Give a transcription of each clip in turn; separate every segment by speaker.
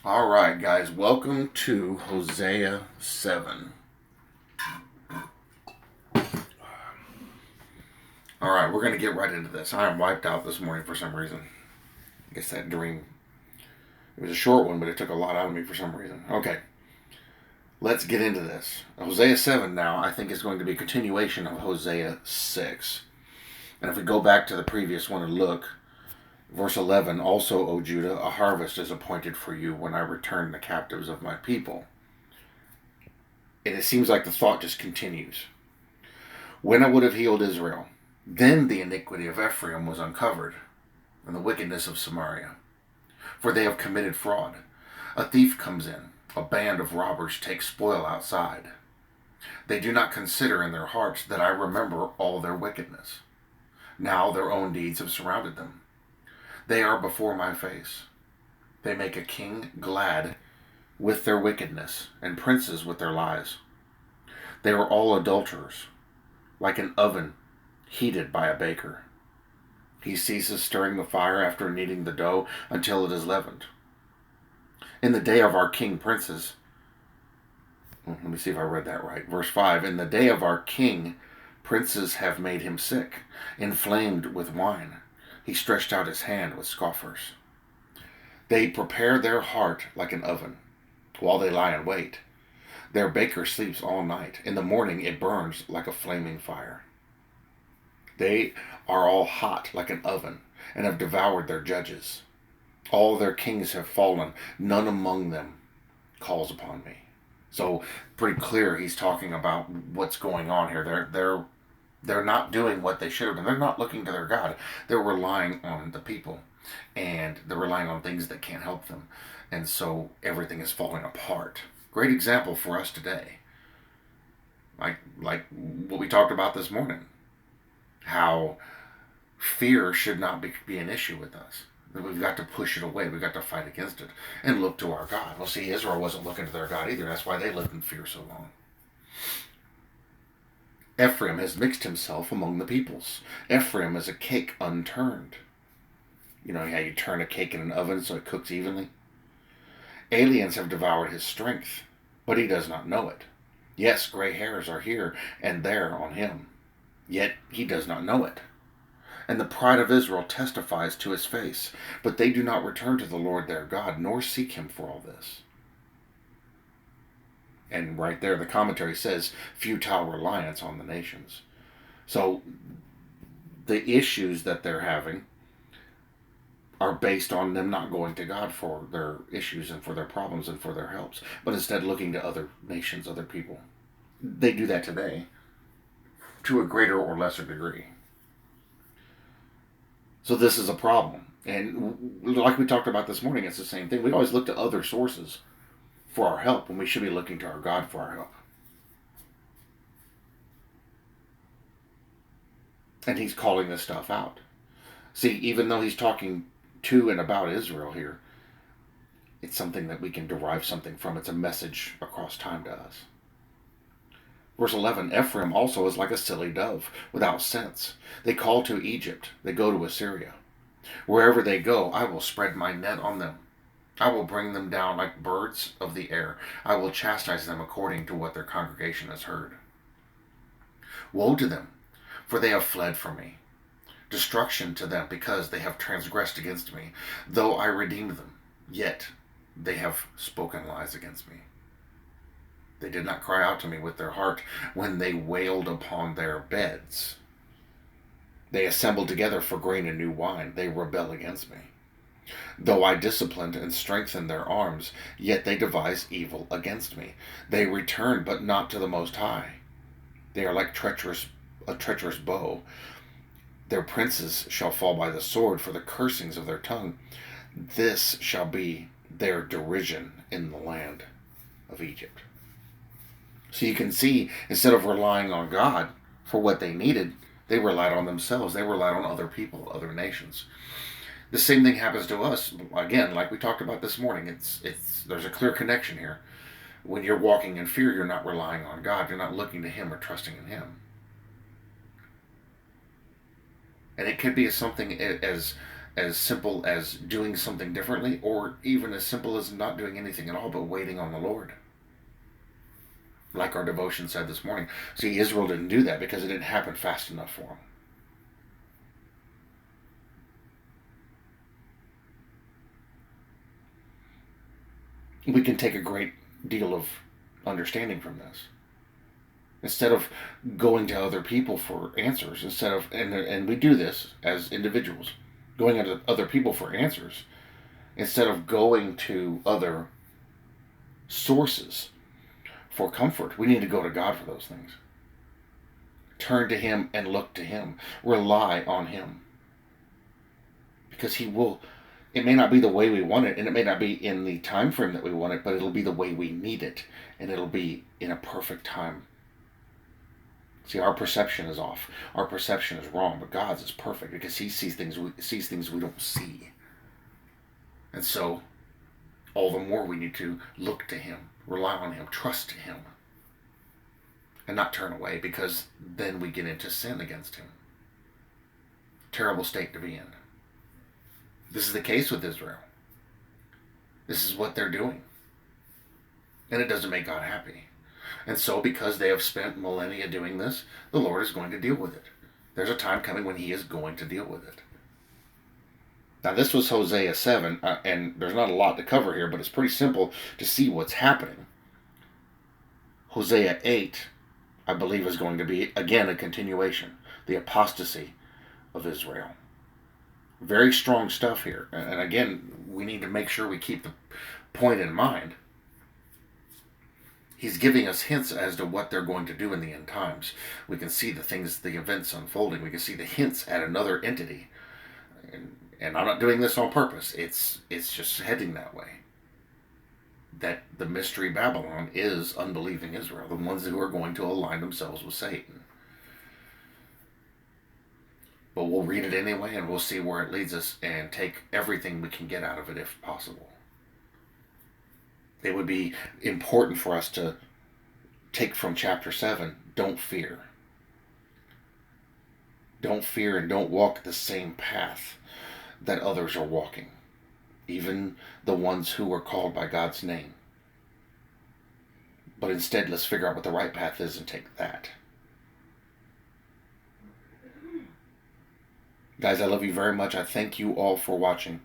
Speaker 1: All right, guys, welcome to Hosea 7. All right, we're going to get right into this. I am wiped out this morning for some reason. I guess that dream, it was a short one, but it took a lot out of me for some reason. Okay, let's get into this. Hosea 7 now, I think, is going to be a continuation of Hosea 6. And if we go back to the previous one and look, verse 11, also, O Judah, a harvest is appointed for you when I return the captives of my people. And it seems like the thought just continues. When I would have healed Israel, then the iniquity of Ephraim was uncovered, and the wickedness of Samaria. For they have committed fraud. A thief comes in, a band of robbers takes spoil outside. They do not consider in their hearts that I remember all their wickedness. Now their own deeds have surrounded them. They are before my face. They make a king glad with their wickedness, and princes with their lies. They are all adulterers, like an oven heated by a baker. He ceases stirring the fire after kneading the dough until it is leavened. In the day of our king princes, let me see if I read that right. Verse 5, in the day of our king, princes have made him sick, inflamed with wine. He stretched out his hand with scoffers. They prepare their heart like an oven, while they lie in wait. Their baker sleeps all night. In the morning it burns like a flaming fire. They are all hot like an oven, and have devoured their judges. All their kings have fallen. None among them calls upon me. So pretty clear he's talking about what's going on here. They're not doing what they should have done. They're not looking to their God. They're relying on the people, and they're relying on things that can't help them. And so everything is falling apart. Great example for us today. Like what we talked about this morning. How fear should not be an issue with us. We've got to push it away. We've got to fight against it and look to our God. Well, see, Israel wasn't looking to their God either. That's why they lived in fear so long. Ephraim has mixed himself among the peoples. Ephraim is a cake unturned. You know how you turn a cake in an oven so it cooks evenly? Aliens have devoured his strength, but he does not know it. Yes, gray hairs are here and there on him, yet he does not know it. And the pride of Israel testifies to his face, but they do not return to the Lord their God, nor seek him for all this. And right there, the commentary says, futile reliance on the nations. So the issues that they're having are based on them not going to God for their issues and for their problems and for their helps, but instead looking to other nations, other people. They do that today to a greater or lesser degree. So this is a problem. And like we talked about this morning, it's the same thing. We always look to other sources for our help when we should be looking to our God for our help. And he's calling this stuff out. See, even though he's talking to and about Israel here, it's something that we can derive something from. It's a message across time to us. Verse 11, Ephraim also is like a silly dove, without sense. They call to Egypt, they go to Assyria. Wherever they go, I will spread my net on them. I will bring them down like birds of the air. I will chastise them according to what their congregation has heard. Woe to them, for they have fled from me. Destruction to them, because they have transgressed against me. Though I redeemed them, yet they have spoken lies against me. They did not cry out to me with their heart when they wailed upon their beds. They assembled together for grain and new wine. They rebel against me. Though I disciplined and strengthened their arms, yet they devise evil against me. They return, but not to the Most High. They are like a treacherous bow. Their princes shall fall by the sword for the cursings of their tongue. This shall be their derision in the land of Egypt. So you can see, instead of relying on God for what they needed, they relied on themselves. They relied on other people, other nations. The same thing happens to us. Again, like we talked about this morning, there's a clear connection here. When you're walking in fear, you're not relying on God. You're not looking to him or trusting in him. And it could be something as as simple as doing something differently, or even as simple as not doing anything at all but waiting on the Lord. Like our devotion said this morning. See, Israel didn't do that because it didn't happen fast enough for them. We can take a great deal of understanding from this. Instead of going to other people for answers, and we do this as individuals, going to other people for answers, instead of going to other sources for comfort, we need to go to God for those things. Turn to Him and look to Him. Rely on Him. Because He will. It may not be the way we want it, and it may not be in the time frame that we want it, but it'll be the way we need it, and it'll be in a perfect time. See, our perception is off. Our perception is wrong, but God's is perfect because He sees things we don't see. And so, all the more we need to look to Him, rely on Him, trust Him, and not turn away, because then we get into sin against Him. Terrible state to be in. This is the case with Israel. This is what they're doing. And it doesn't make God happy. And so, because they have spent millennia doing this, the Lord is going to deal with it. There's a time coming when He is going to deal with it. Now, this was Hosea 7, and there's not a lot to cover here, but it's pretty simple to see what's happening. Hosea 8, I believe, is going to be, again, a continuation. The apostasy of Israel. Very strong stuff here. And again, we need to make sure we keep the point in mind. He's giving us hints as to what they're going to do in the end times. We can see the events unfolding. We can see the hints at another entity. And I'm not doing this on purpose. It's just heading that way. That the mystery Babylon is unbelieving Israel, the ones who are going to align themselves with Satan. But we'll read it anyway, and we'll see where it leads us and take everything we can get out of it if possible. It would be important for us to take from chapter 7, don't fear. Don't fear and don't walk the same path that others are walking. Even the ones who are called by God's name. But instead, let's figure out what the right path is and take that. Guys, I love you very much. I thank you all for watching.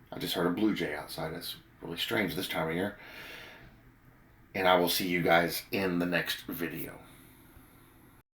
Speaker 1: I just heard a blue jay outside. It's really strange this time of year. And I will see you guys in the next video.